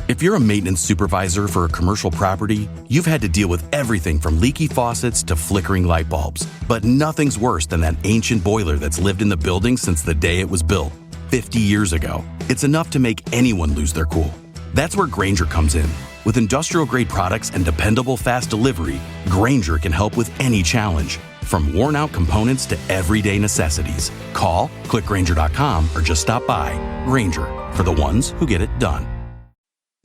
If you're a maintenance supervisor for a commercial property, you've had to deal with everything from leaky faucets to flickering light bulbs. But nothing's worse than that ancient boiler that's lived in the building since the day it was built, 50 years ago. It's enough to make anyone lose their cool. That's where Grainger comes in. With industrial-grade products and dependable fast delivery, Grainger can help with any challenge, from worn-out components to everyday necessities. Call, click Grainger.com, or just stop by. Grainger, for the ones who get it done.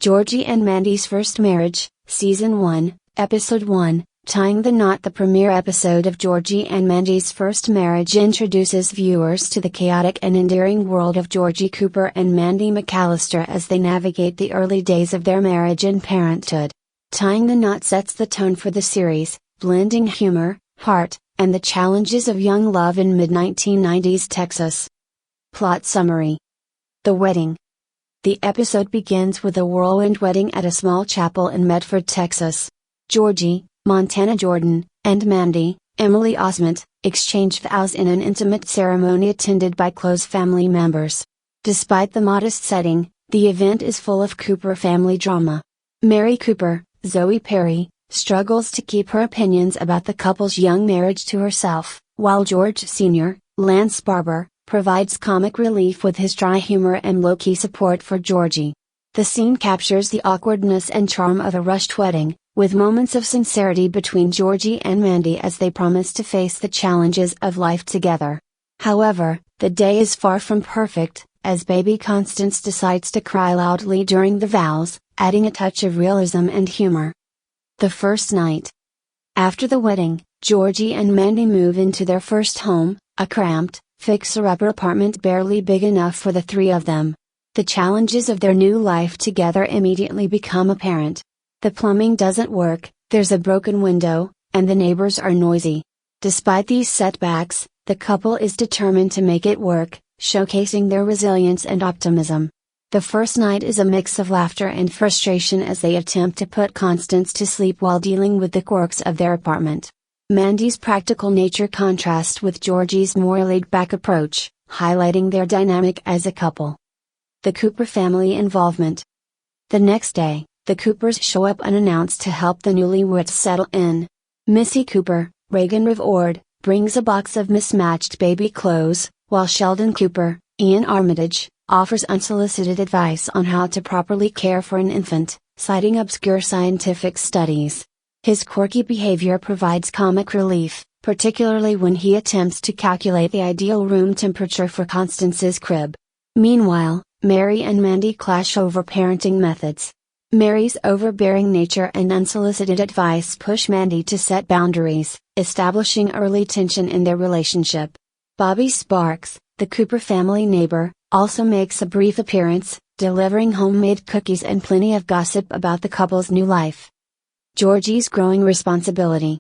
Georgie and Mandy's First Marriage, Season 1, Episode 1, Tying the Knot. The premiere episode of Georgie and Mandy's First Marriage introduces viewers to the chaotic and endearing world of Georgie Cooper and Mandy McAllister as they navigate the early days of their marriage and parenthood. Tying the Knot sets the tone for the series, blending humor, heart, and the challenges of young love in mid-1990s Texas. Plot summary. The wedding. The episode begins with a whirlwind wedding at a small chapel in Medford, Texas. Georgie, Montana Jordan, and Mandy, Emily Osment, exchange vows in an intimate ceremony attended by close family members. Despite the modest setting, the event is full of Cooper family drama. Mary Cooper, Zoe Perry, struggles to keep her opinions about the couple's young marriage to herself, while George Sr., Lance Barber, provides comic relief with his dry humor and low-key support for Georgie. The scene captures the awkwardness and charm of a rushed wedding, with moments of sincerity between Georgie and Mandy as they promise to face the challenges of life together. However, the day is far from perfect, as baby Constance decides to cry loudly during the vows, adding a touch of realism and humor. The first night. After the wedding, Georgie and Mandy move into their first home, a cramped, fixer-upper apartment barely big enough for the three of them. The challenges of their new life together immediately become apparent. The plumbing doesn't work, there's a broken window, and the neighbors are noisy. Despite these setbacks, the couple is determined to make it work, showcasing their resilience and optimism. The first night is a mix of laughter and frustration as they attempt to put Constance to sleep while dealing with the quirks of their apartment. Mandy's practical nature contrasts with Georgie's more laid-back approach, highlighting their dynamic as a couple. The Cooper family involvement. The next day, the Coopers show up unannounced to help the newlyweds settle in. Missy Cooper, Raegan Revord, brings a box of mismatched baby clothes, while Sheldon Cooper, Iain Armitage, offers unsolicited advice on how to properly care for an infant, citing obscure scientific studies. His quirky behavior provides comic relief, particularly when he attempts to calculate the ideal room temperature for Constance's crib. Meanwhile, Mary and Mandy clash over parenting methods. Mary's overbearing nature and unsolicited advice push Mandy to set boundaries, establishing early tension in their relationship. Bobbi Sparks, the Cooper family neighbor, also makes a brief appearance, delivering homemade cookies and plenty of gossip about the couple's new life. Georgie's growing responsibility.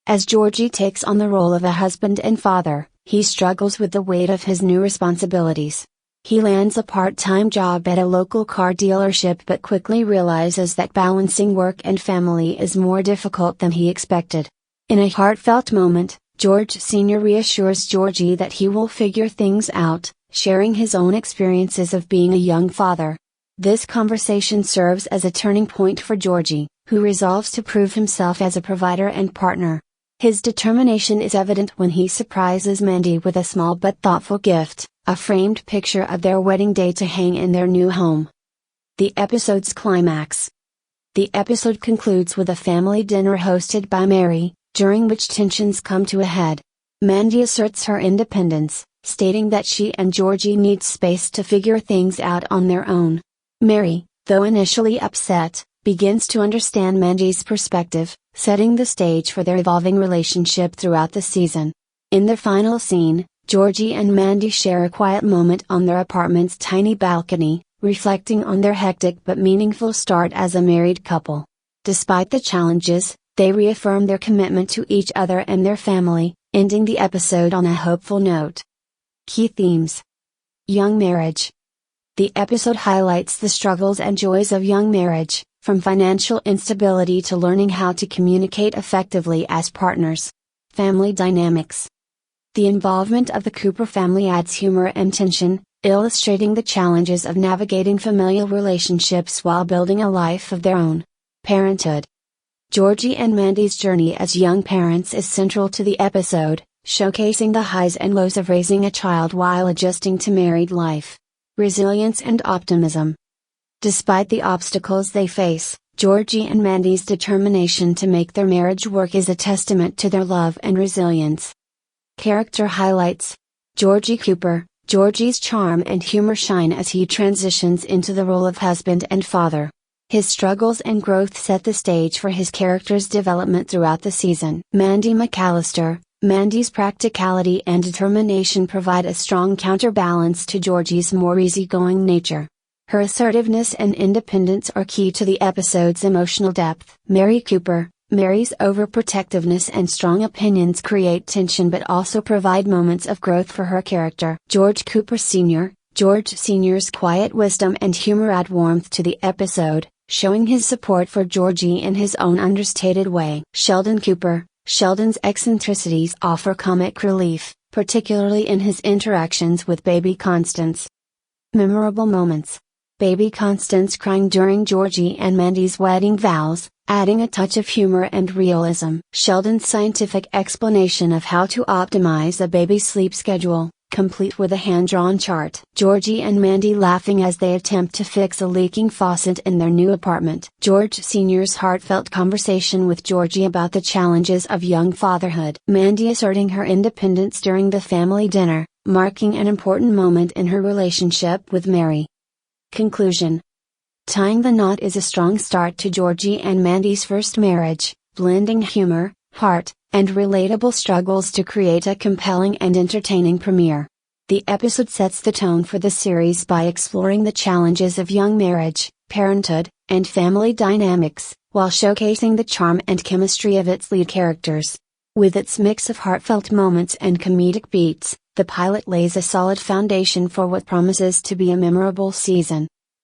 As Georgie takes on the role of a husband and father, he struggles with the weight of his new responsibilities. He lands a part-time job at a local car dealership but quickly realizes that balancing work and family is more difficult than he expected. In a heartfelt moment, George Sr. reassures Georgie that he will figure things out, sharing his own experiences of being a young father. This conversation serves as a turning point for Georgie, who resolves to prove himself as a provider and partner. His determination is evident when he surprises Mandy with a small but thoughtful gift, a framed picture of their wedding day to hang in their new home. The episode's climax. The episode concludes with a family dinner hosted by Mary, during which tensions come to a head. Mandy asserts her independence, stating that she and Georgie need space to figure things out on their own. Mary, though initially upset, begins to understand Mandy's perspective, setting the stage for their evolving relationship throughout the season. In their final scene, Georgie and Mandy share a quiet moment on their apartment's tiny balcony, reflecting on their hectic but meaningful start as a married couple. Despite the challenges, they reaffirm their commitment to each other and their family, ending the episode on a hopeful note. Key themes. Young marriage. The episode highlights the struggles and joys of young marriage, from financial instability to learning how to communicate effectively as partners. Family dynamics. The involvement of the Cooper family adds humor and tension, illustrating the challenges of navigating familial relationships while building a life of their own. Parenthood. Georgie and Mandy's journey as young parents is central to the episode, showcasing the highs and lows of raising a child while adjusting to married life. Resilience and optimism. Despite the obstacles they face, Georgie and Mandy's determination to make their marriage work is a testament to their love and resilience. Character highlights. Georgie Cooper. Georgie's charm and humor shine as he transitions into the role of husband and father. His struggles and growth set the stage for his character's development throughout the season. Mandy McAllister. Mandy's practicality and determination provide a strong counterbalance to Georgie's more easygoing nature. Her assertiveness and independence are key to the episode's emotional depth. Mary Cooper. Mary's overprotectiveness and strong opinions create tension but also provide moments of growth for her character. George Cooper Sr. George Sr.'s quiet wisdom and humor add warmth to the episode, showing his support for Georgie in his own understated way. Sheldon Cooper. Sheldon's eccentricities offer comic relief, particularly in his interactions with baby Constance. Memorable moments. Baby Constance crying during Georgie and Mandy's wedding vows, adding a touch of humor and realism. Sheldon's scientific explanation of how to optimize a baby's sleep schedule, complete with a hand-drawn chart. Georgie and Mandy laughing as they attempt to fix a leaking faucet in their new apartment. George Sr.'s heartfelt conversation with Georgie about the challenges of young fatherhood. Mandy asserting her independence during the family dinner, marking an important moment in her relationship with Mary. Conclusion. Tying the Knot is a strong start to Georgie and Mandy's first marriage, blending humor, heart, and relatable struggles to create a compelling and entertaining premiere. The episode sets the tone for the series by exploring the challenges of young marriage, parenthood, and family dynamics, while showcasing the charm and chemistry of its lead characters. With its mix of heartfelt moments and comedic beats, the pilot lays a solid foundation for what promises to be a memorable season.